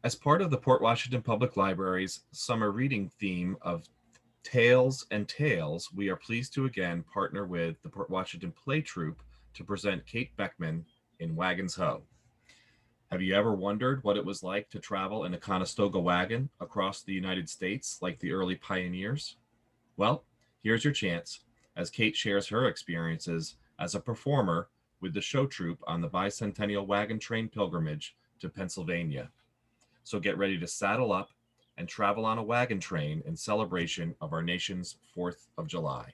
As part of the Port Washington Public Library's summer reading theme of Tales and Tales, we are pleased to again partner with the Port Washington Play Troupe to present Kate Beckman in Wagons Ho. Have you ever wondered what it was like to travel in a Conestoga wagon across the United States like the early pioneers? Well, here's your chance as Kate shares her experiences as a performer with the show troupe on the Bicentennial Wagon Train pilgrimage to Pennsylvania. So get ready to saddle up and travel on a wagon train in celebration of our nation's 4th of July.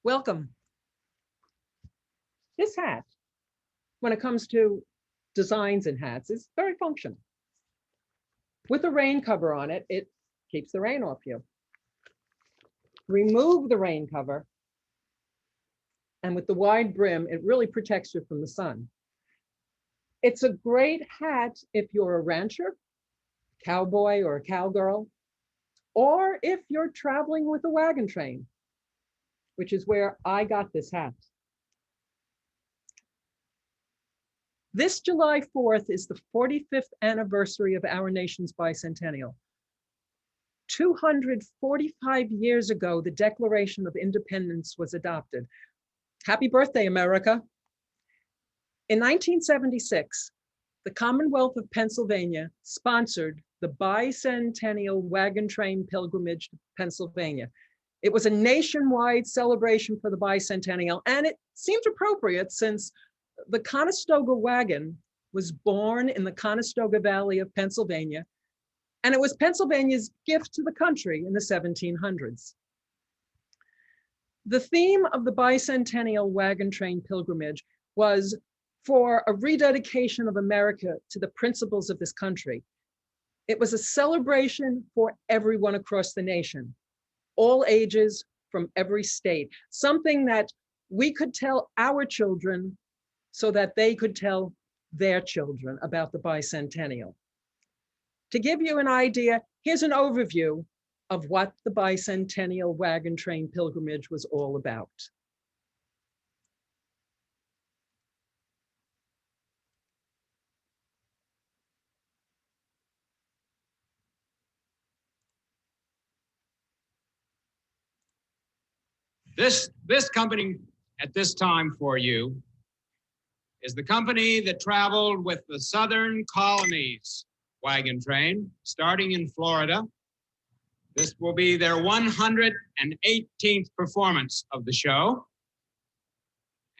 Welcome. This hat, when it comes to designs and hats, is very functional. With a rain cover on it, it keeps the rain off you. Remove the rain cover, and with the wide brim, it really protects you from the sun. It's a great hat if you're a rancher, cowboy, or a cowgirl, or if you're traveling with a wagon train, which is where I got this hat. This July 4th is the 45th anniversary of our nation's bicentennial. 245 years ago, the Declaration of Independence was adopted. Happy birthday, America. In 1976, the Commonwealth of Pennsylvania sponsored the Bicentennial Wagon Train pilgrimage to Pennsylvania. It was a nationwide celebration for the bicentennial, and it seemed appropriate since the Conestoga Wagon was born in the Conestoga Valley of Pennsylvania, and it was Pennsylvania's gift to the country in the 1700s. The theme of the Bicentennial Wagon Train pilgrimage was for a rededication of America to the principles of this country. It was a celebration for everyone across the nation, all ages, from every state, something that we could tell our children so that they could tell their children about the bicentennial. To give you an idea, here's an overview of what the Bicentennial Wagon Train pilgrimage was all about. This company at this time for you is the company that traveled with the Southern Colonies Wagon Train, starting in Florida. This will be their 118th performance of the show.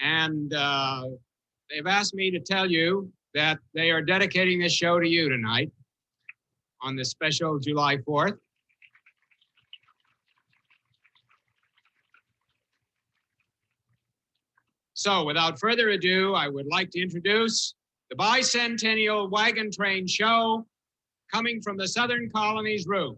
And they've asked me to tell you that they are dedicating this show to you tonight on this special July 4th. So without further ado, I would like to introduce the Bicentennial Wagon Train show coming from the Southern Colonies Route.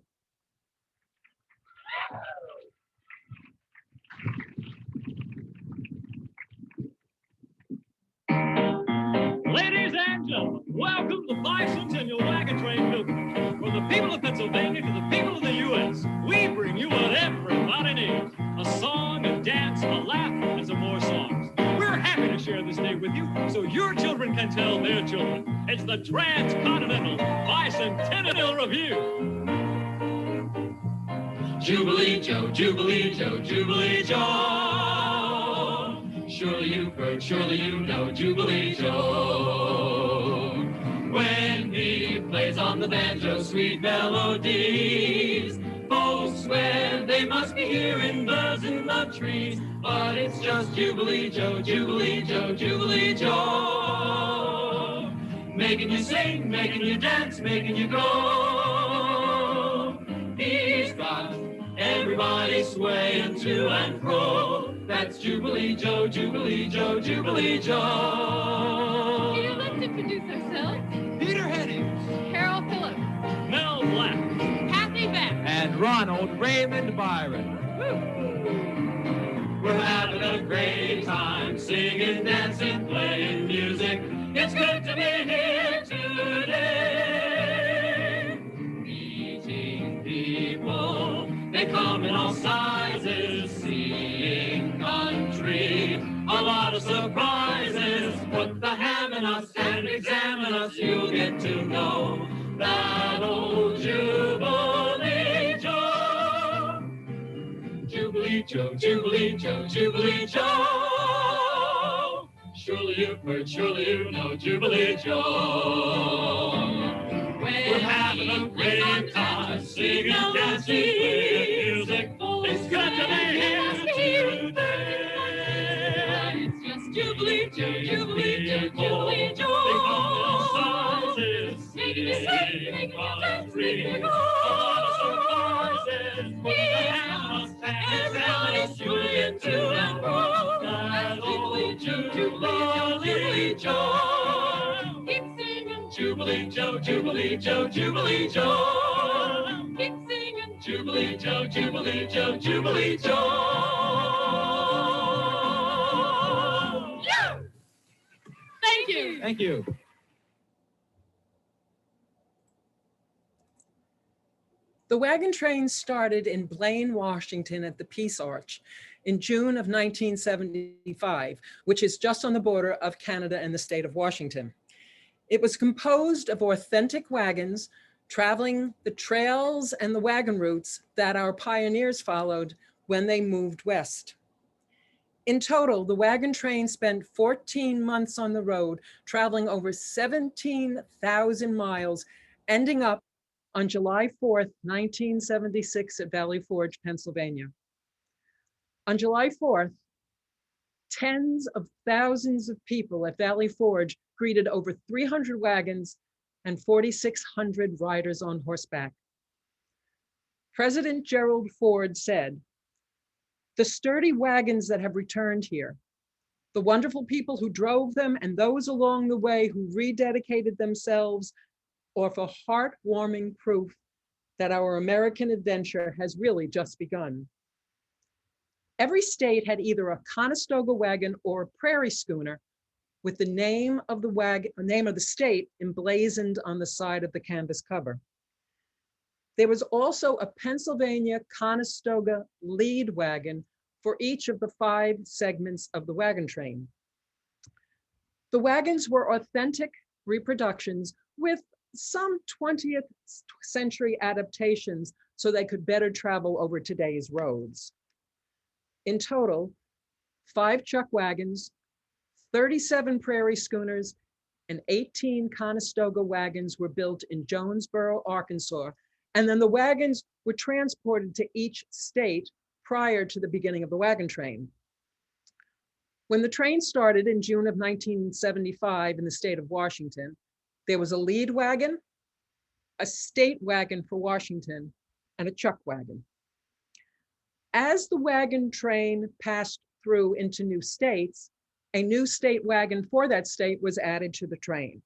Ladies and gentlemen, welcome to the Bicentennial Wagon Train pilgrimage. From the people of Pennsylvania to the people of the U.S., we bring you what everybody needs: a song, a dance, a laugh, and some more songs. We're happy to share this day with you so your children can tell their children. It's the Transcontinental Bicentennial Review. Jubilee Joe, Jubilee Joe, Jubilee Joe. Surely you've heard, surely you know Jubilee Joe. When he plays on the banjo sweet melodies, folks swear they must be hearing birds in the trees. But it's just Jubilee Joe, Jubilee Joe, Jubilee Joe. Making you sing, making you dance, making you go. He's got everybody swaying to and fro. That's Jubilee Joe, Jubilee Joe, Jubilee Joe. Here, let's introduce ourselves. Peter Henning, Carol Phillips, Mel Black, Kathy Beck, and Ronald Raymond Byron. We're having a great time singing, dancing, playing music. It's good to be here today. Meeting people, they come in all sizes, seeing country, a lot of surprises. Put the ham in us and examine us. You'll get to know that old Jubilee Joe. Jubilee Joe, Jubilee Joe, Jubilee Joe. Surely you've heard, surely you know Jubilee Joe. We're having a great time singing, dancing, playing music. It's good to be here today. It's just Jubilee Joe, Jubilee Joe, Jubilee Joe. Making you sing, making you dance, making you go. Everybody's doing to and fro. Jubilee Joe, Jubilee Joe. Keep singing Jubilee Joe, Jubilee Joe, Jubilee Joe. Keep singing Jubilee Joe, Jubilee Joe, Jubilee Joe. Yeah! Thank you. Thank you. The wagon train started in Blaine, Washington at the Peace Arch in June of 1975, which is just on the border of Canada and the state of Washington. It was composed of authentic wagons traveling the trails and the wagon routes that our pioneers followed when they moved west. In total, the wagon train spent 14 months on the road, traveling over 17,000 miles, ending up on July 4th, 1976 at Valley Forge, Pennsylvania. On July 4th, tens of thousands of people at Valley Forge greeted over 300 wagons and 4,600 riders on horseback. President Gerald Ford said, "The sturdy wagons that have returned here, the wonderful people who drove them and those along the way who rededicated themselves offer heartwarming proof that our American adventure has really just begun." Every state had either a Conestoga wagon or a prairie schooner with the name of the state emblazoned on the side of the canvas cover. There was also a Pennsylvania Conestoga lead wagon for each of the 5 segments of the wagon train. The wagons were authentic reproductions with some 20th century adaptations so they could better travel over today's roads. In total, 5 chuck wagons, 37 prairie schooners, and 18 Conestoga wagons were built in Jonesboro, Arkansas, and then the wagons were transported to each state prior to the beginning of the wagon train. When the train started in June of 1975 in the state of Washington, there was a lead wagon, a state wagon for Washington, and a chuck wagon. As the wagon train passed through into new states, a new state wagon for that state was added to the train.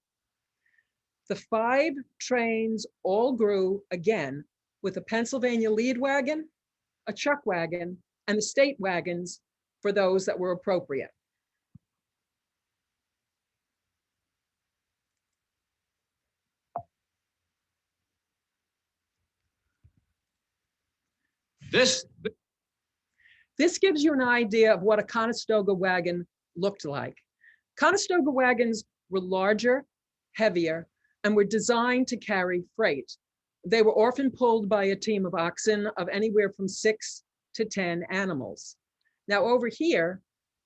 The 5 trains all grew again with a Pennsylvania lead wagon, a chuck wagon, and the state wagons for those that were appropriate. This gives you an idea of what a Conestoga wagon looked like. Conestoga wagons were larger, heavier, and were designed to carry freight. They were often pulled by a team of oxen of anywhere from 6 to 10 animals. Now over here,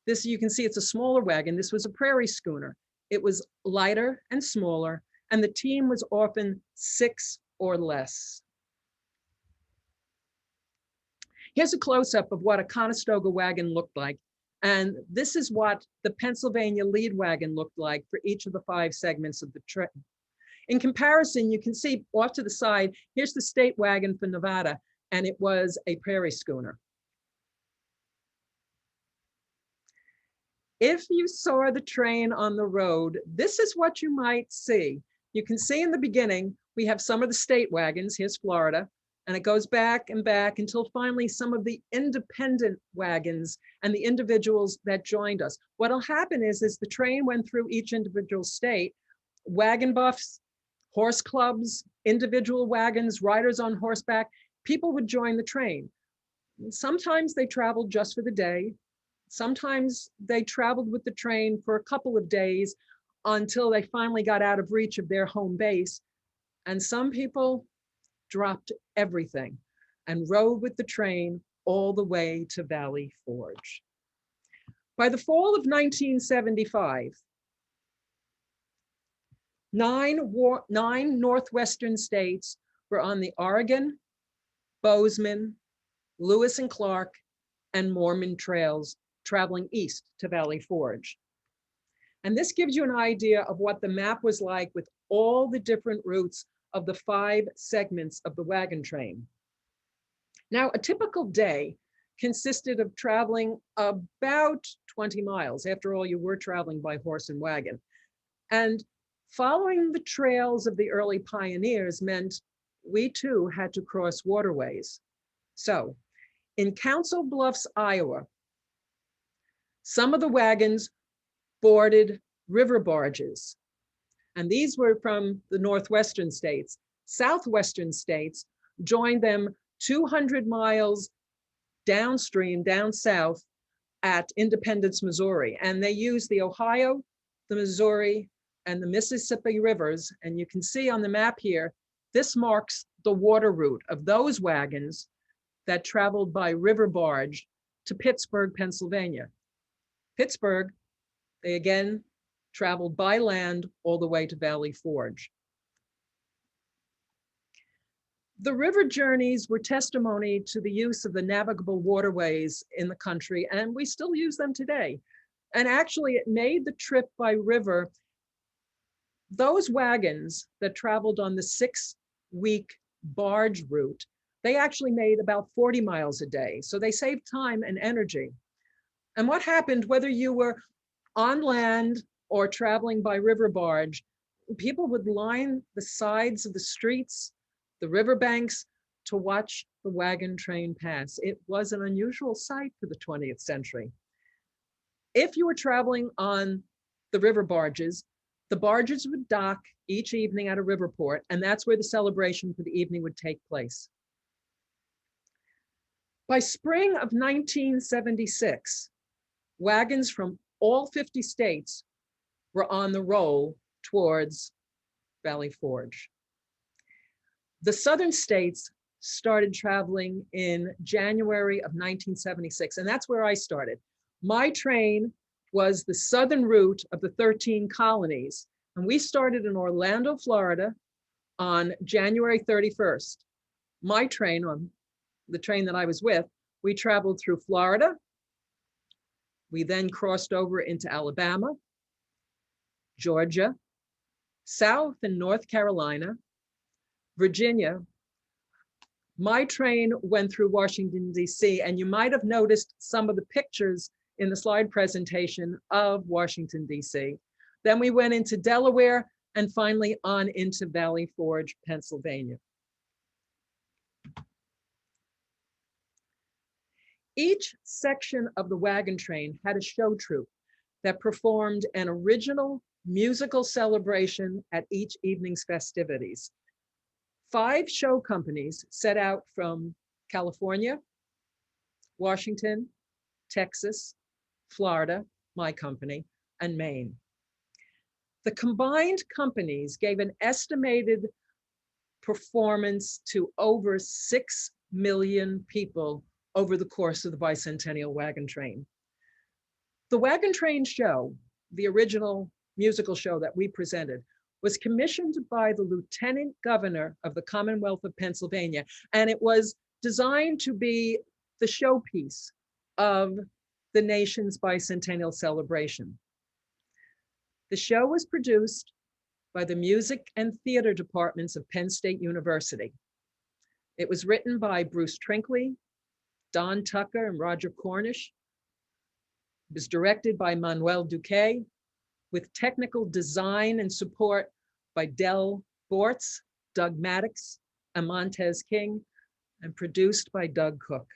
this you can see it's a smaller wagon. This was a prairie schooner. It was lighter and smaller, and the team was often 6 or less. Here's a close-up of what a Conestoga wagon looked like. And this is what the Pennsylvania lead wagon looked like for each of the 5 segments of the train. In comparison, you can see off to the side, here's the state wagon for Nevada, and it was a prairie schooner. If you saw the train on the road, this is what you might see. You can see in the beginning, we have some of the state wagons. Here's Florida. And it goes back and back until finally some of the independent wagons and the individuals that joined us. What'll happen is the train went through each individual state, wagon buffs, horse clubs, individual wagons, riders on horseback, people would join the train. Sometimes they traveled just for the day. Sometimes they traveled with the train for a couple of days until they finally got out of reach of their home base. And some people dropped everything and rode with the train all the way to Valley Forge. By the fall of 1975, nine Northwestern states were on the Oregon, Bozeman, Lewis and Clark, and Mormon trails traveling east to Valley Forge. And this gives you an idea of what the map was like with all the different routes of the 5 segments of the wagon train. Now, a typical day consisted of traveling about 20 miles. After all, you were traveling by horse and wagon. And following the trails of the early pioneers meant we too had to cross waterways. So in Council Bluffs, Iowa, some of the wagons boarded river barges. And these were from the Northwestern states. Southwestern states joined them 200 miles downstream, down south at Independence, Missouri. And they used the Ohio, the Missouri, and the Mississippi rivers. And you can see on the map here, this marks the water route of those wagons that traveled by river barge to Pittsburgh, Pennsylvania. Pittsburgh, they again traveled by land all the way to Valley Forge. The river journeys were testimony to the use of the navigable waterways in the country, and we still use them today. And actually, it made the trip by river, those wagons that traveled on the 6-week barge route, they actually made about 40 miles a day. So they saved time and energy. And what happened, whether you were on land or traveling by river barge, people would line the sides of the streets, the riverbanks, to watch the wagon train pass. It was an unusual sight for the 20th century. If you were traveling on the river barges, the barges would dock each evening at a river port, and that's where the celebration for the evening would take place. By spring of 1976, wagons from all 50 states were on the roll towards Valley Forge. The southern states started traveling in January of 1976, and that's where I started. My train was the southern route of the 13 colonies, and we started in Orlando, Florida on January 31st. My train, on the train that I was with, we traveled through Florida. We then crossed over into Alabama, Georgia, South and North Carolina, Virginia. My train went through Washington, D.C., and you might have noticed some of the pictures in the slide presentation of Washington, D.C. Then we went into Delaware and finally on into Valley Forge, Pennsylvania. Each section of the wagon train had a show troupe that performed an original musical celebration at each evening's festivities. 5 show companies set out from California, Washington, Texas, Florida, my company, and Maine. The combined companies gave an estimated performance to over 6 million people over the course of the Bicentennial Wagon Train. The Wagon Train show, the original musical show that we presented, was commissioned by the Lieutenant Governor of the Commonwealth of Pennsylvania, and it was designed to be the showpiece of the nation's bicentennial celebration. The show was produced by the music and theater departments of Penn State University. It was written by Bruce Trinkley, Don Tucker, and Roger Cornish. It was directed by Manuel Duque, with technical design and support by Del Bortz, Doug Maddox, and Montez King, and produced by Doug Cook.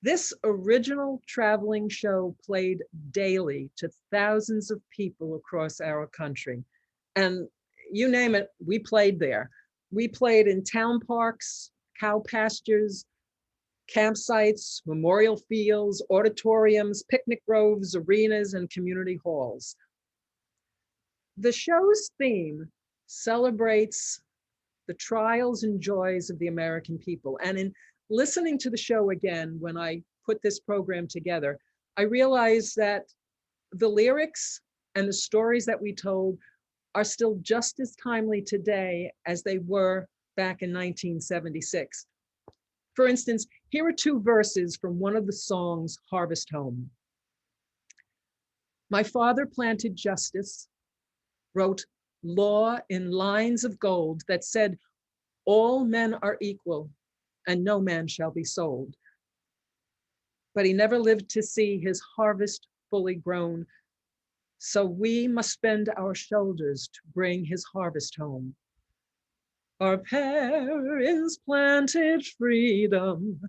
This original traveling show played daily to thousands of people across our country. And you name it, we played there. We played in town parks, cow pastures, campsites, memorial fields, auditoriums, picnic groves, arenas, and community halls. The show's theme celebrates the trials and joys of the American people. And in listening to the show again, when I put this program together, I realized that the lyrics and the stories that we told are still just as timely today as they were back in 1976. For instance, here are two verses from one of the songs, Harvest Home. My father planted justice, wrote law in lines of gold that said, all men are equal and no man shall be sold. But he never lived to see his harvest fully grown. So we must bend our shoulders to bring his harvest home. Our parents planted freedom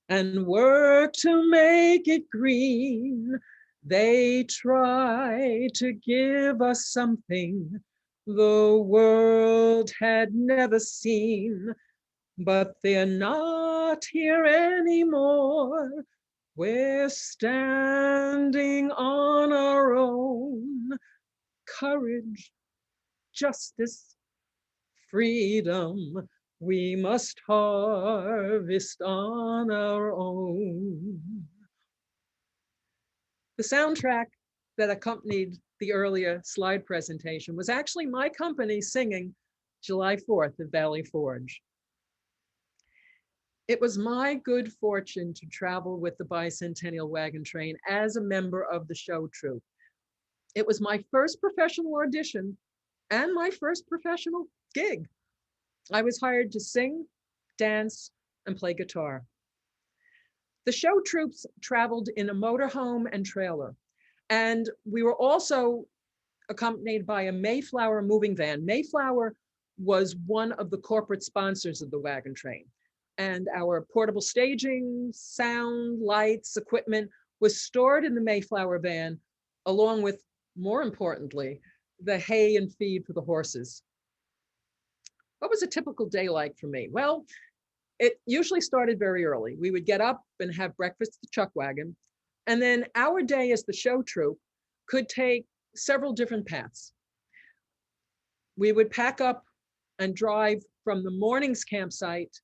and worked to make it green. They tried to give us something the world had never seen, but they're not here anymore. We're standing on our own. Courage, justice, freedom, we must harvest on our own. The soundtrack that accompanied the earlier slide presentation was actually my company singing July 4th at Valley Forge. It was my good fortune to travel with the Bicentennial Wagon Train as a member of the show troupe. It was my first professional audition and my first professional gig. I was hired to sing, dance, and play guitar. The show troops traveled in a motorhome and trailer, and we were also accompanied by a Mayflower moving van. Mayflower was one of the corporate sponsors of the wagon train, and our portable staging, sound, lights, equipment was stored in the Mayflower van, along with, more importantly, the hay and feed for the horses. What was a typical day like for me? Well, it usually started very early. We would get up and have breakfast at the chuck wagon. And then our day as the show troupe could take several different paths. We would pack up and drive from the morning's campsite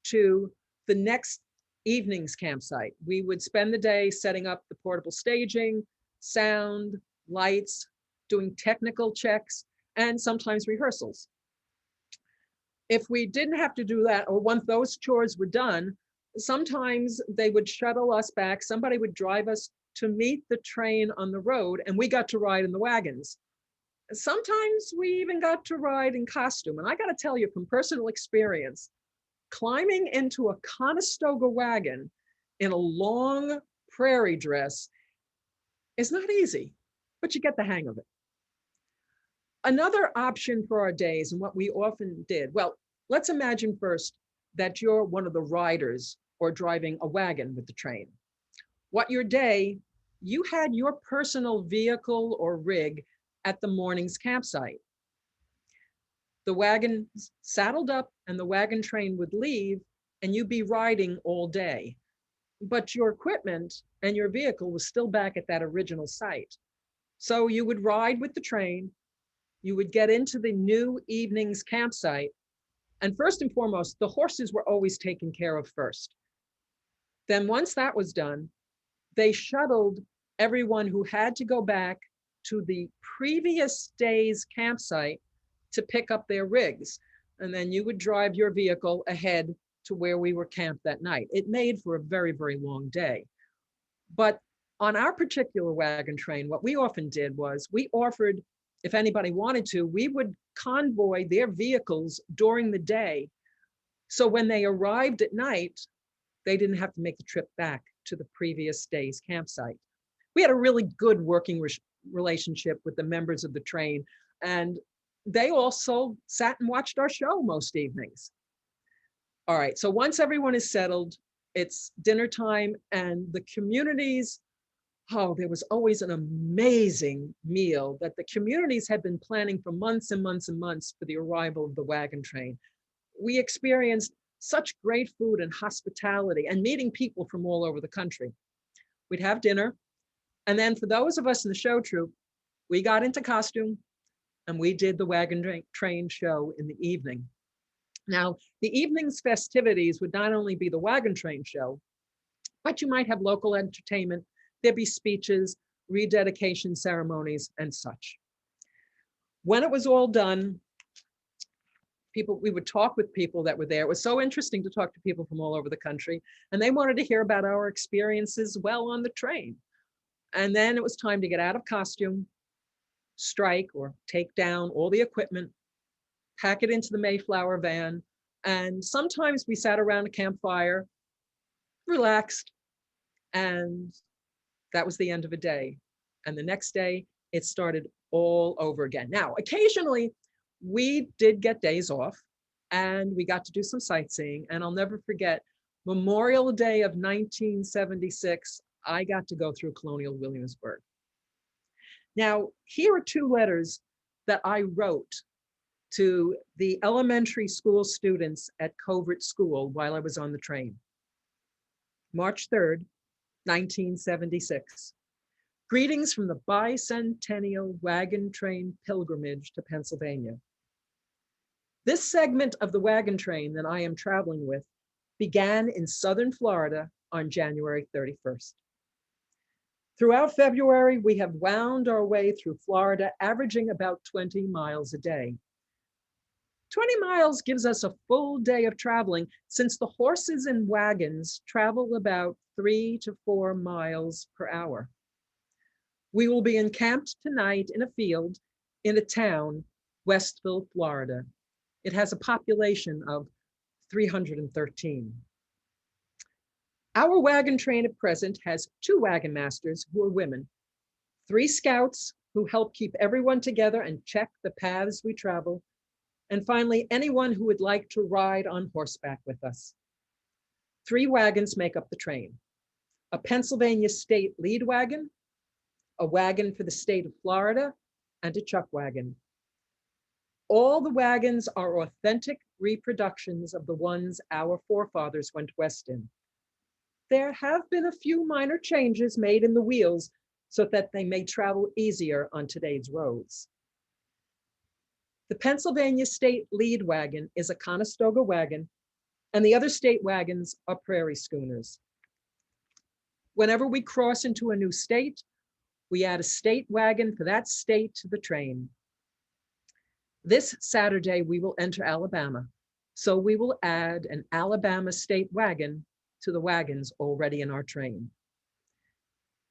to the next evening's campsite. We would spend the day setting up the portable staging, sound, lights, doing technical checks, and sometimes rehearsals. If we didn't have to do that, or once those chores were done, sometimes they would shuttle us back. Somebody would drive us to meet the train on the road, and we got to ride in the wagons. Sometimes we even got to ride in costume. And I got to tell you from personal experience, climbing into a Conestoga wagon in a long prairie dress is not easy, but you get the hang of it. Another option for our days and what we often did, well, let's imagine first that you're one of the riders or driving a wagon with the train. What your day, you had your personal vehicle or rig at the morning's campsite. The wagon saddled up and the wagon train would leave and you'd be riding all day. But your equipment and your vehicle was still back at that original site. So you would ride with the train, you would get into the new evening's campsite, and first and foremost, the horses were always taken care of first. Then once that was done, they shuttled everyone who had to go back to the previous day's campsite to pick up their rigs. And then you would drive your vehicle ahead to where we were camped that night. It made for a very, very long day. But on our particular wagon train, what we often did was we offered, if anybody wanted to, we would convoy their vehicles during the day. So when they arrived at night, they didn't have to make the trip back to the previous day's campsite. We had a really good working relationship with the members of the train, and they also sat and watched our show most evenings. All right, so once everyone is settled, it's dinner time, and the communities, oh, there was always an amazing meal that the communities had been planning for months and months and months for the arrival of the wagon train. We experienced Such great food and hospitality and meeting people from all over the country. We'd have dinner. And then for those of us in the show troupe, we got into costume and we did the Wagon Train show in the evening. Now, the evening's festivities would not only be the Wagon Train show, but you might have local entertainment. There'd be speeches, rededication ceremonies, and such. When it was all done, we would talk with people that were there. It was so interesting to talk to people from all over the country, and they wanted to hear about our experiences well on the train. And then it was time to get out of costume, strike or take down all the equipment, pack it into the Mayflower van. And sometimes we sat around a campfire, relaxed, and that was the end of a day. And the next day, it started all over again. Now, occasionally, we did get days off and we got to do some sightseeing. And I'll never forget, Memorial Day of 1976, I got to go through Colonial Williamsburg. Now, here are 2 letters that I wrote to the elementary school students at Covert School while I was on the train. March 3rd, 1976. Greetings from the Bicentennial Wagon Train pilgrimage to Pennsylvania. This segment of the wagon train that I am traveling with began in southern Florida on January 31st. Throughout February, we have wound our way through Florida, averaging about 20 miles a day. 20 miles gives us a full day of traveling, since the horses and wagons travel about 3 to 4 miles per hour. We will be encamped tonight in a field in a town, Westville, Florida. It has a population of 313. Our wagon train at present has 2 wagon masters who are women, 3 scouts who help keep everyone together and check the paths we travel, and finally, anyone who would like to ride on horseback with us. 3 wagons make up the train: a Pennsylvania state lead wagon, a wagon for the state of Florida, and a chuck wagon. All the wagons are authentic reproductions of the ones our forefathers went west in. There have been a few minor changes made in the wheels so that they may travel easier on today's roads. The Pennsylvania state lead wagon is a Conestoga wagon, and the other state wagons are prairie schooners. Whenever we cross into a new state, we add a state wagon for that state to the train. This Saturday, we will enter Alabama, so we will add an Alabama state wagon to the wagons already in our train.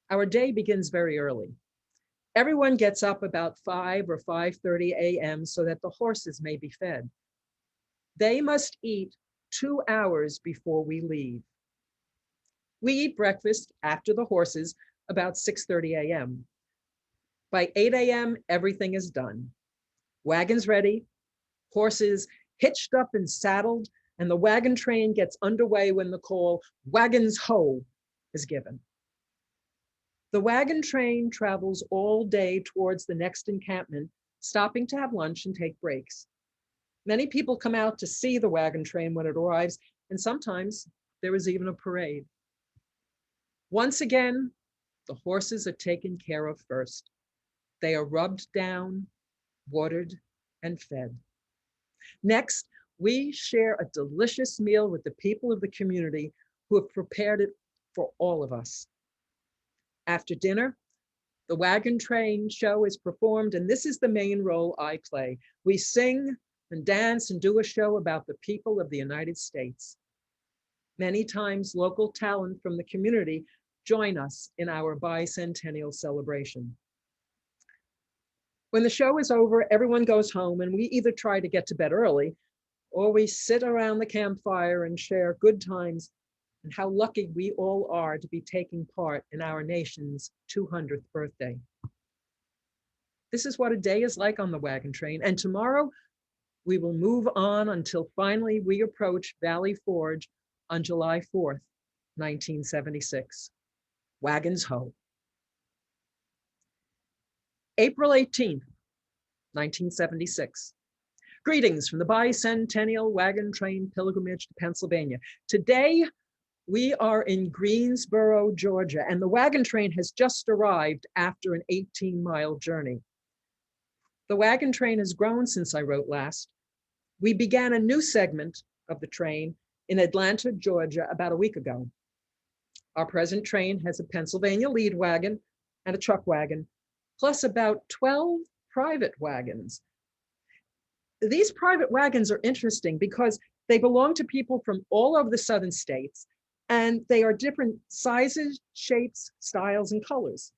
Our day begins very early. Everyone gets up about 5 or 5:30 a.m. so that the horses may be fed. They must eat 2 hours before we leave. We eat breakfast after the horses about 6:30 a.m. By 8 a.m., everything is done. Wagons ready, horses hitched up and saddled, and the wagon train gets underway when the call, "Wagons ho!" is given. The wagon train travels all day towards the next encampment, stopping to have lunch and take breaks. Many people come out to see the wagon train when it arrives, and sometimes there is even a parade. Once again, the horses are taken care of first. They are rubbed down, watered, and fed. Next, we share a delicious meal with the people of the community who have prepared it for all of us. After dinner, the wagon train show is performed, and this is the main role I play. We sing and dance and do a show about the people of the United States. Many times, local talent from the community join us in our bicentennial celebration. When the show is over, everyone goes home, and we either try to get to bed early or we sit around the campfire and share good times and how lucky we all are to be taking part in our nation's 200th birthday. This is what a day is like on the wagon train, and tomorrow we will move on until finally we approach Valley Forge on July 4th, 1976. Wagons ho! April 18th, 1976. Greetings from the Bicentennial Wagon Train pilgrimage to Pennsylvania. Today, we are in Greensboro, Georgia, and the wagon train has just arrived after an 18-mile journey. The wagon train has grown since I wrote last. We began a new segment of the train in Atlanta, Georgia, about a week ago. Our present train has a Pennsylvania lead wagon and a truck wagon, plus about 12 private wagons. These private wagons are interesting because they belong to people from all over the southern states, and they are different sizes, shapes, styles, and colors.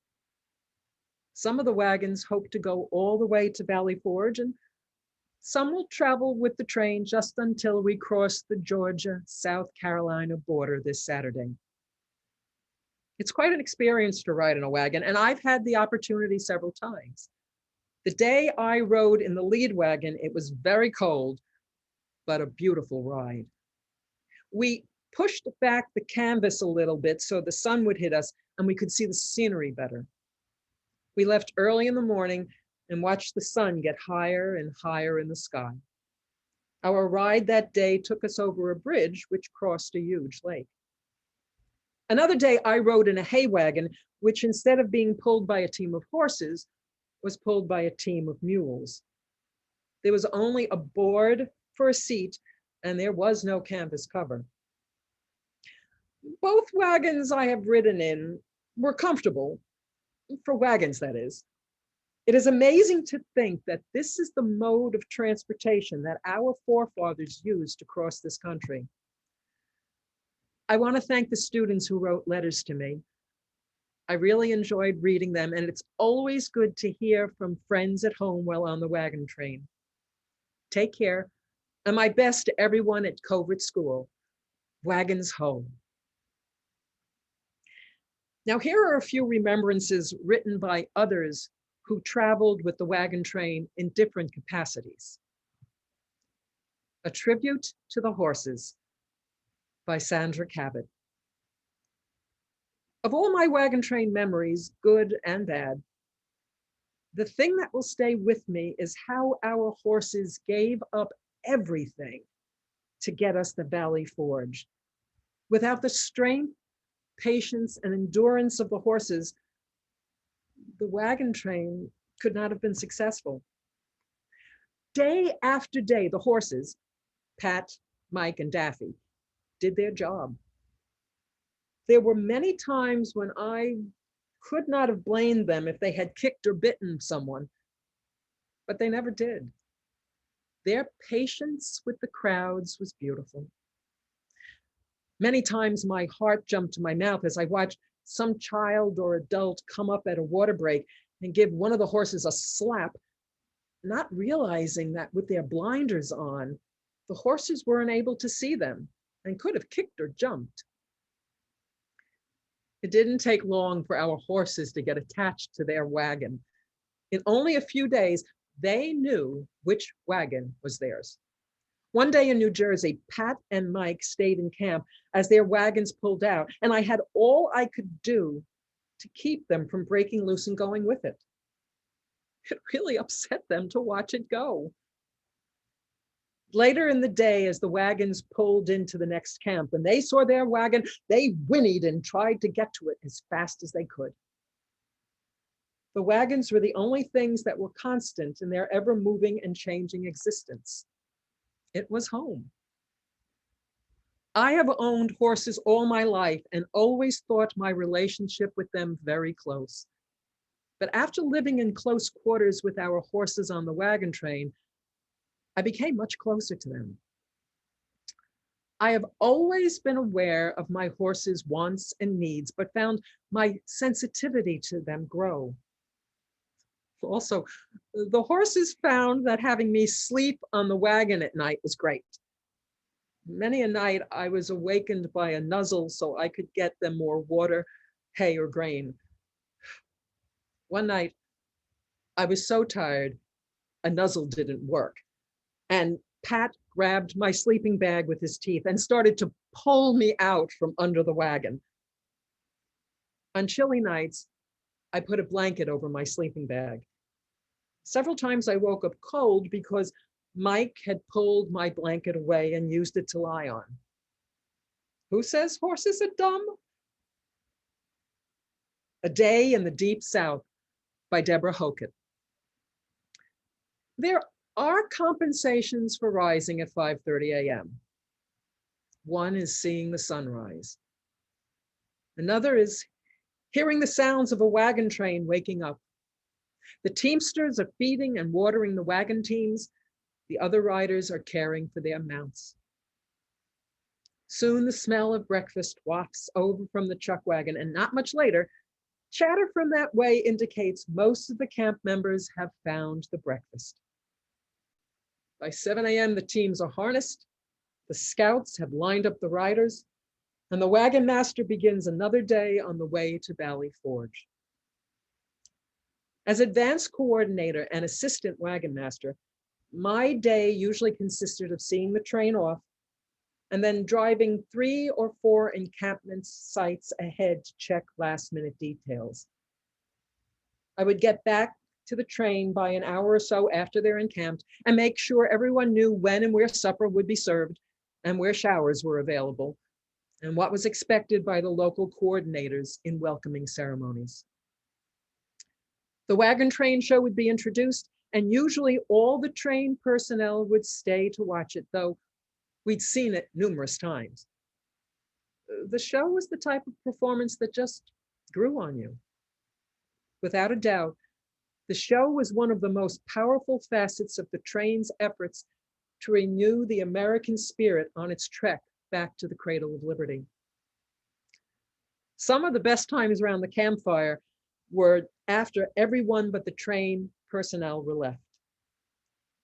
Some of the wagons hope to go all the way to Valley Forge, and some will travel with the train just until we cross the Georgia-South Carolina border this Saturday. It's quite an experience to ride in a wagon, and I've had the opportunity several times. The day I rode in the lead wagon, it was very cold, but a beautiful ride. We pushed back the canvas a little bit so the sun would hit us and we could see the scenery better. We left early in the morning and watched the sun get higher and higher in the sky. Our ride that day took us over a bridge which crossed a huge lake. Another day I rode in a hay wagon, which instead of being pulled by a team of horses, was pulled by a team of mules. There was only a board for a seat and there was no canvas cover. Both wagons I have ridden in were comfortable, for wagons that is. It is amazing to think that this is the mode of transportation that our forefathers used to cross this country. I want to thank the students who wrote letters to me. I really enjoyed reading them, and it's always good to hear from friends at home while on the wagon train. Take care, and my best to everyone at Covert School. Wagons home. Now, here are a few remembrances written by others who traveled with the wagon train in different capacities. A Tribute to the Horses by Sandra Cabot. Of all my wagon train memories, good and bad, the thing that will stay with me is how our horses gave up everything to get us to Valley Forge. Without the strength, patience, and endurance of the horses, the wagon train could not have been successful. Day after day, the horses, Pat, Mike, and Daffy, did their job. There were many times when I could not have blamed them if they had kicked or bitten someone, but they never did. Their patience with the crowds was beautiful. Many times my heart jumped to my mouth as I watched some child or adult come up at a water break and give one of the horses a slap, not realizing that with their blinders on, the horses weren't able to see them and could have kicked or jumped. It didn't take long for our horses to get attached to their wagon. In only a few days, they knew which wagon was theirs. One day in New Jersey, Pat and Mike stayed in camp as their wagons pulled out, and I had all I could do to keep them from breaking loose and going with it. It really upset them to watch it go. Later in the day, as the wagons pulled into the next camp and they saw their wagon, they whinnied and tried to get to it as fast as they could. The wagons were the only things that were constant in their ever-moving and changing existence. It was home. I have owned horses all my life and always thought my relationship with them very close. But after living in close quarters with our horses on the wagon train, I became much closer to them. I have always been aware of my horses' wants and needs, but found my sensitivity to them grow. Also, the horses found that having me sleep on the wagon at night was great. Many a night I was awakened by a nuzzle so I could get them more water, hay, or grain. One night, I was so tired, a nuzzle didn't work. And Pat grabbed my sleeping bag with his teeth and started to pull me out from under the wagon. On chilly nights, I put a blanket over my sleeping bag. Several times I woke up cold because Mike had pulled my blanket away and used it to lie on. Who says horses are dumb? A Day in the Deep South by Deborah Hokett. There are compensations for rising at 5:30 a.m. One is seeing the sunrise. Another is hearing the sounds of a wagon train waking up. The teamsters are feeding and watering the wagon teams. The other riders are caring for their mounts. Soon the smell of breakfast wafts over from the chuck wagon, and not much later, chatter from that way indicates most of the camp members have found the breakfast. By 7 a.m., the teams are harnessed, the scouts have lined up the riders, and the wagon master begins another day on the way to Valley Forge. As advance coordinator and assistant wagon master, my day usually consisted of seeing the train off and then driving 3 or 4 encampment sites ahead to check last-minute details. I would get back to the train by an hour or so after they're encamped and make sure everyone knew when and where supper would be served and where showers were available and what was expected by the local coordinators in welcoming ceremonies. The wagon train show would be introduced, and usually all the train personnel would stay to watch it, though we'd seen it numerous times. The show was the type of performance that just grew on you. Without a doubt, the show was one of the most powerful facets of the train's efforts to renew the American spirit on its trek back to the cradle of liberty. Some of the best times around the campfire were after everyone but the train personnel were left.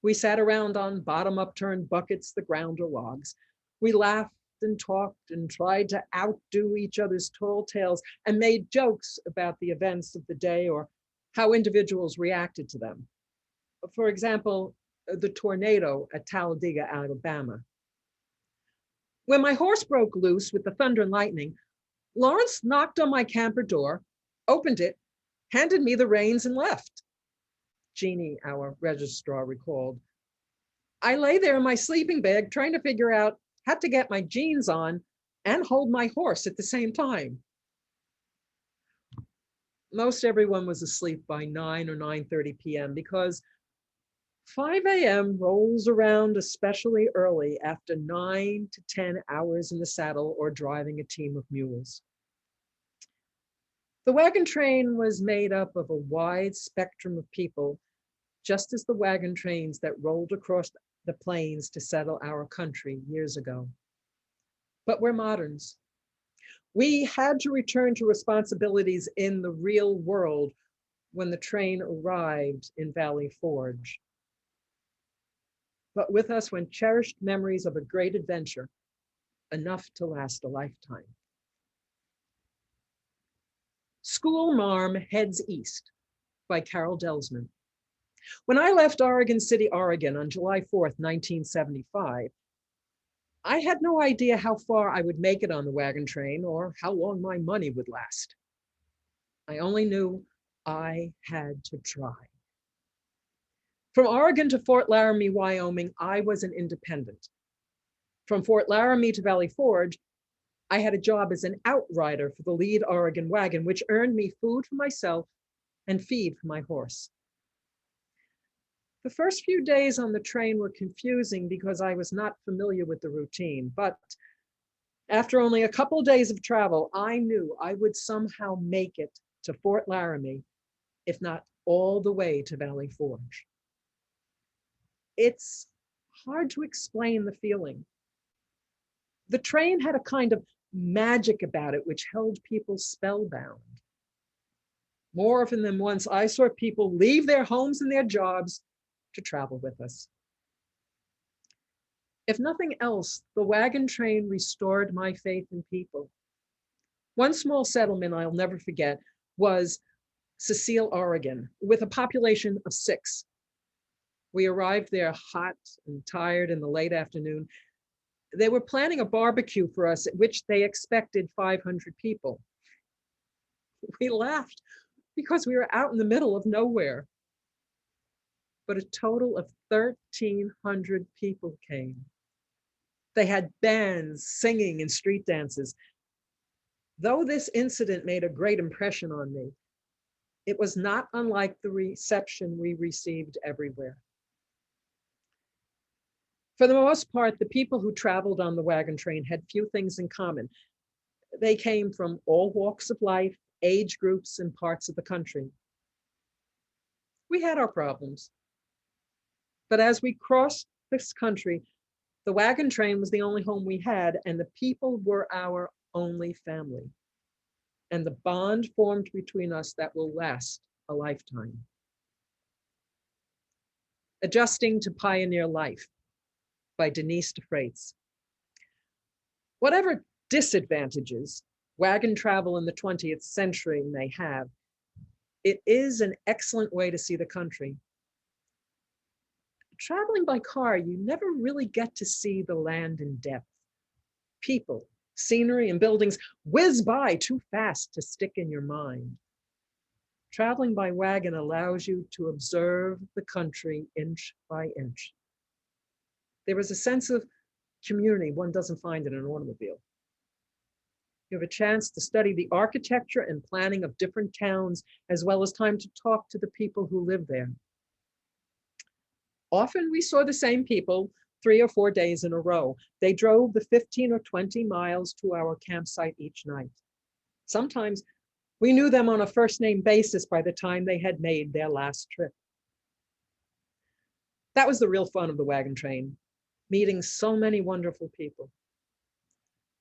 We sat around on bottom upturned buckets, the ground or logs. We laughed and talked and tried to outdo each other's tall tales and made jokes about the events of the day or how individuals reacted to them. For example, the tornado at Talladega, Alabama. When my horse broke loose with the thunder and lightning, Lawrence knocked on my camper door, opened it, handed me the reins and left. Jeannie, our registrar, recalled. I lay there in my sleeping bag trying to figure out how to get my jeans on and hold my horse at the same time. Most everyone was asleep by 9 or 9:30 p.m. because 5 a.m. rolls around especially early after 9 to 10 hours in the saddle or driving a team of mules. The wagon train was made up of a wide spectrum of people, just as the wagon trains that rolled across the plains to settle our country years ago. But we're moderns. We had to return to responsibilities in the real world when the train arrived in Valley Forge. But with us went cherished memories of a great adventure, enough to last a lifetime. School Marm Heads East by Carol Delsman. When I left Oregon City, Oregon on July 4th, 1975, I had no idea how far I would make it on the wagon train or how long my money would last. I only knew I had to try. From Oregon to Fort Laramie, Wyoming, I was an independent. From Fort Laramie to Valley Forge, I had a job as an outrider for the lead Oregon wagon, which earned me food for myself and feed for my horse. The first few days on the train were confusing because I was not familiar with the routine, but after only a couple days of travel, I knew I would somehow make it to Fort Laramie, if not all the way to Valley Forge. It's hard to explain the feeling. The train had a kind of magic about it which held people spellbound. More often than once, I saw people leave their homes and their jobs to travel with us. If nothing else, the wagon train restored my faith in people. One small settlement I'll never forget was Cecile, Oregon, with a population of 6. We arrived there hot and tired in the late afternoon. They were planning a barbecue for us at which they expected 500 people. We laughed because we were out in the middle of nowhere. but a total of 1,300 people came. They had bands singing and street dances. Though this incident made a great impression on me, it was not unlike the reception we received everywhere. For the most part, the people who traveled on the wagon train had few things in common. They came from all walks of life, age groups, and parts of the country. We had our problems. But as we crossed this country, the wagon train was the only home we had, and the people were our only family. And the bond formed between us that will last a lifetime. Adjusting to Pioneer Life by Denise DeFreitas. Whatever disadvantages wagon travel in the 20th century may have, it is an excellent way to see the country. Traveling by car, you never really get to see the land in depth. People, scenery, and buildings whiz by too fast to stick in your mind. Traveling by wagon allows you to observe the country inch by inch. There is a sense of community one doesn't find in an automobile. You have a chance to study the architecture and planning of different towns, as well as time to talk to the people who live there. Often we saw the same people 3 or 4 days in a row. They drove the 15 or 20 miles to our campsite each night. Sometimes we knew them on a first-name basis by the time they had made their last trip. That was the real fun of the wagon train, meeting so many wonderful people.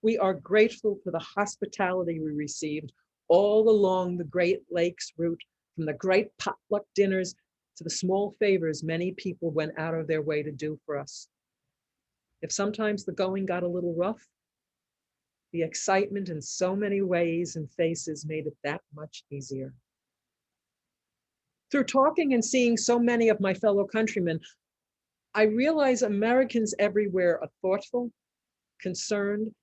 We are grateful for the hospitality we received all along the Great Lakes route, from the great potluck dinners to the small favors many people went out of their way to do for us. If sometimes the going got a little rough, the excitement in so many ways and faces made it that much easier. Through talking and seeing so many of my fellow countrymen, I realize Americans everywhere are thoughtful, concerned,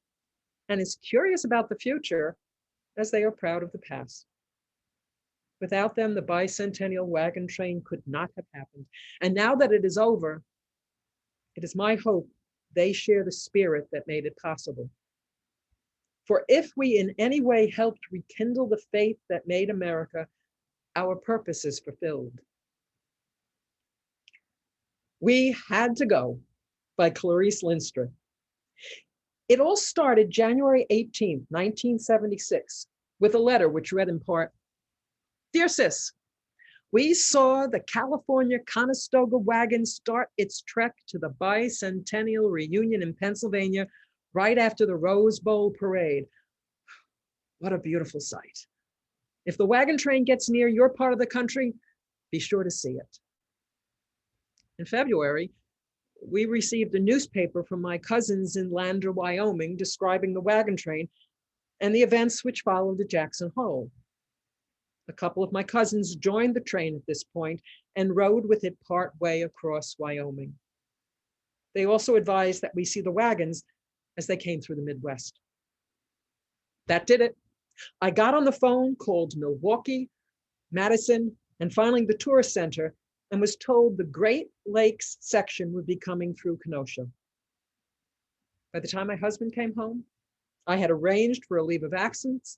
and as curious about the future as they are proud of the past. Without them, the Bicentennial Wagon Train could not have happened. And now that it is over, it is my hope they share the spirit that made it possible. For if we in any way helped rekindle the faith that made America, our purpose is fulfilled. We Had to Go by Clarice Lindstrom. It all started January 18th, 1976, with a letter which read in part, "Dear Sis, we saw the California Conestoga Wagon start its trek to the Bicentennial reunion in Pennsylvania right after the Rose Bowl parade. What a beautiful sight. If the wagon train gets near your part of the country, be sure to see it." In February, we received a newspaper from my cousins in Lander, Wyoming, describing the wagon train and the events which followed at Jackson Hole. A couple of my cousins joined the train at this point and rode with it part way across Wyoming. They also advised that we see the wagons as they came through the Midwest. That did it. I got on the phone, called Milwaukee, Madison, and finally the tourist center, and was told the Great Lakes section would be coming through Kenosha. By the time my husband came home, I had arranged for a leave of absence,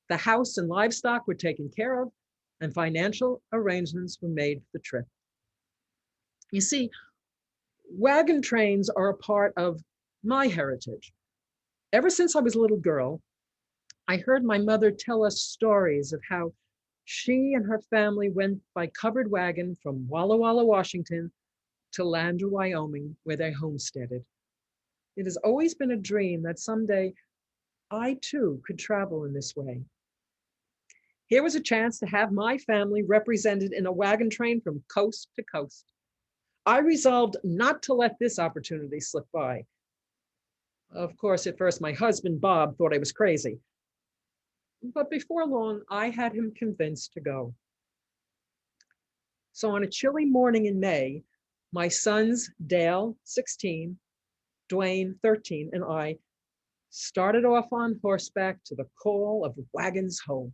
the house and livestock were taken care of, and financial arrangements were made for the trip. You see, wagon trains are a part of my heritage. Ever since I was a little girl, I heard my mother tell us stories of how she and her family went by covered wagon from Walla Walla, Washington to Lander, Wyoming, where they homesteaded. It has always been a dream that someday I too could travel in this way. Here was a chance to have my family represented in a wagon train from coast to coast. I resolved not to let this opportunity slip by. Of course, at first, my husband, Bob, thought I was crazy. But before long, I had him convinced to go. So on a chilly morning in May, my sons, Dale, 16, Dwayne, 13, and I started off on horseback to the call of Wagons home.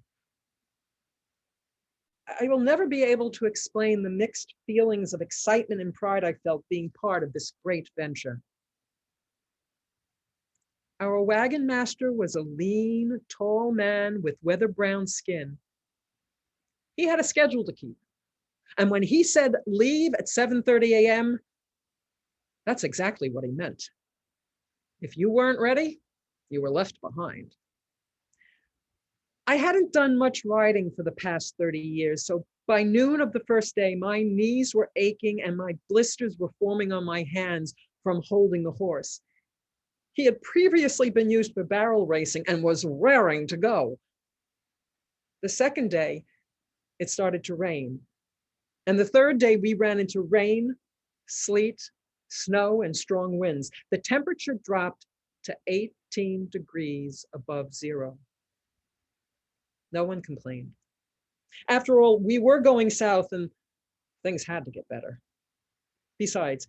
I will never be able to explain the mixed feelings of excitement and pride I felt being part of this great venture. Our wagon master was a lean, tall man with weather brown skin. He had a schedule to keep. And when he said leave at 7:30 a.m., that's exactly what he meant. If you weren't ready, you were left behind. I hadn't done much riding for the past 30 years, so by noon of the first day, my knees were aching and my blisters were forming on my hands from holding the horse. He had previously been used for barrel racing and was raring to go. The second day, it started to rain. And the third day, we ran into rain, sleet, snow, and strong winds. The temperature dropped to 18 degrees above zero. No one complained. After all, we were going south and things had to get better. Besides,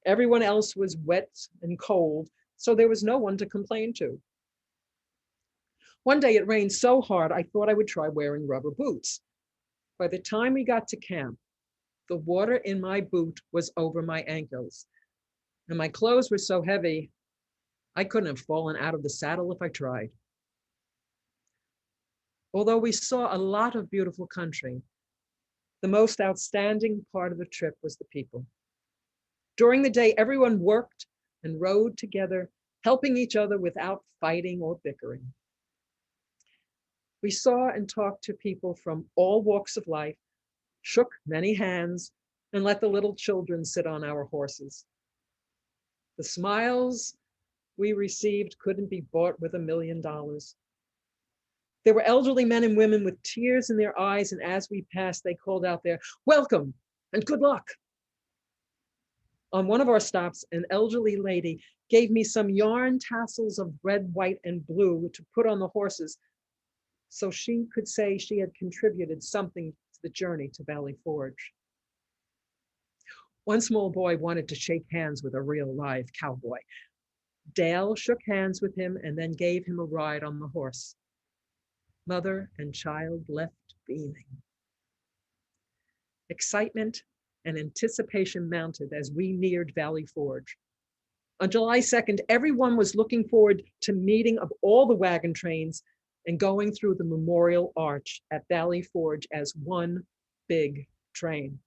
everyone else was wet and cold, so there was no one to complain to. One day it rained so hard, I thought I would try wearing rubber boots. By the time we got to camp, the water in my boot was over my ankles, and my clothes were so heavy, I couldn't have fallen out of the saddle if I tried. Although we saw a lot of beautiful country, the most outstanding part of the trip was the people. During the day, everyone worked and rode together, helping each other without fighting or bickering. We saw and talked to people from all walks of life, shook many hands, and let the little children sit on our horses. The smiles we received couldn't be bought with $1 million. There were elderly men and women with tears in their eyes, and as we passed, they called out their welcome and good luck. On one of our stops, an elderly lady gave me some yarn tassels of red, white, and blue to put on the horses so she could say she had contributed something to the journey to Valley Forge. One small boy wanted to shake hands with a real live cowboy. Dale shook hands with him and then gave him a ride on the horse. Mother and child left beaming. Excitement and anticipation mounted as we neared Valley Forge. On July 2nd, everyone was looking forward to meeting of all the wagon trains and going through the memorial arch at Valley Forge as one big train.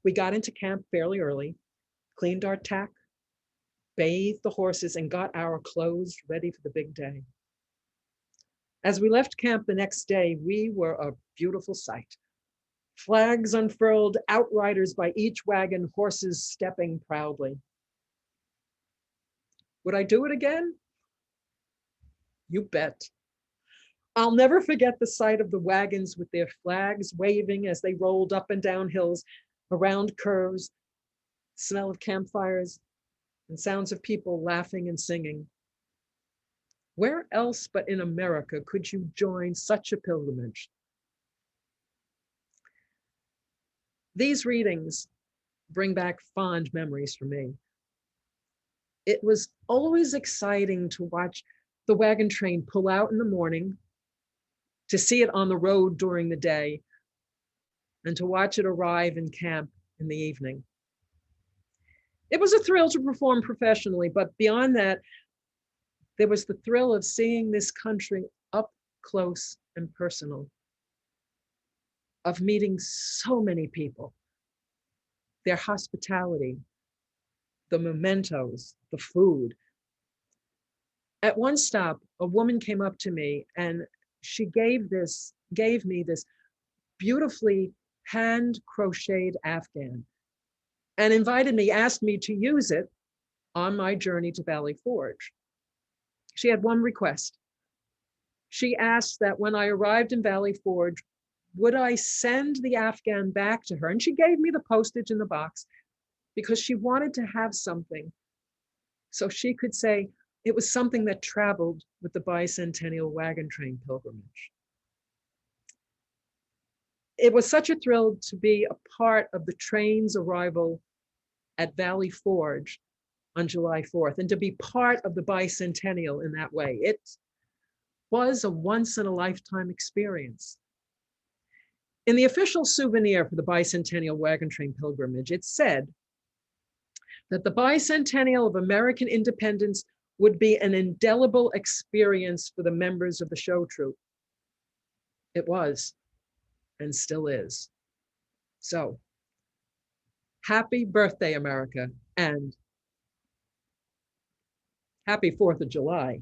We got into camp fairly early, cleaned our tack, bathed the horses, and got our clothes ready for the big day. As we left camp the next day, we were a beautiful sight. Flags unfurled, outriders by each wagon, horses stepping proudly. Would I do it again? You bet. I'll never forget the sight of the wagons with their flags waving as they rolled up and down hills, around curves, smell of campfires, and sounds of people laughing and singing. Where else but in America could you join such a pilgrimage? These readings bring back fond memories for me. It was always exciting to watch the wagon train pull out in the morning, to see it on the road during the day, and to watch it arrive in camp in the evening. It was a thrill to perform professionally, but beyond that, there was the thrill of seeing this country up close and personal, of meeting so many people, their hospitality, the mementos, the food. At one stop, a woman came up to me and she gave me this beautifully hand crocheted Afghan and asked me to use it on my journey to Valley Forge. She had one request. She asked that when I arrived in Valley Forge, would I send the Afghan back to her? And she gave me the postage in the box because she wanted to have something so she could say it was something that traveled with the Bicentennial Wagon Train pilgrimage. It was such a thrill to be a part of the train's arrival at Valley Forge on July 4th and to be part of the bicentennial in that way. It was a once in a lifetime experience. In the official souvenir for the Bicentennial Wagon Train pilgrimage, it said that the bicentennial of American independence would be an indelible experience for the members of the show troupe. It was, and still is. So, happy birthday, America, and happy 4th of July.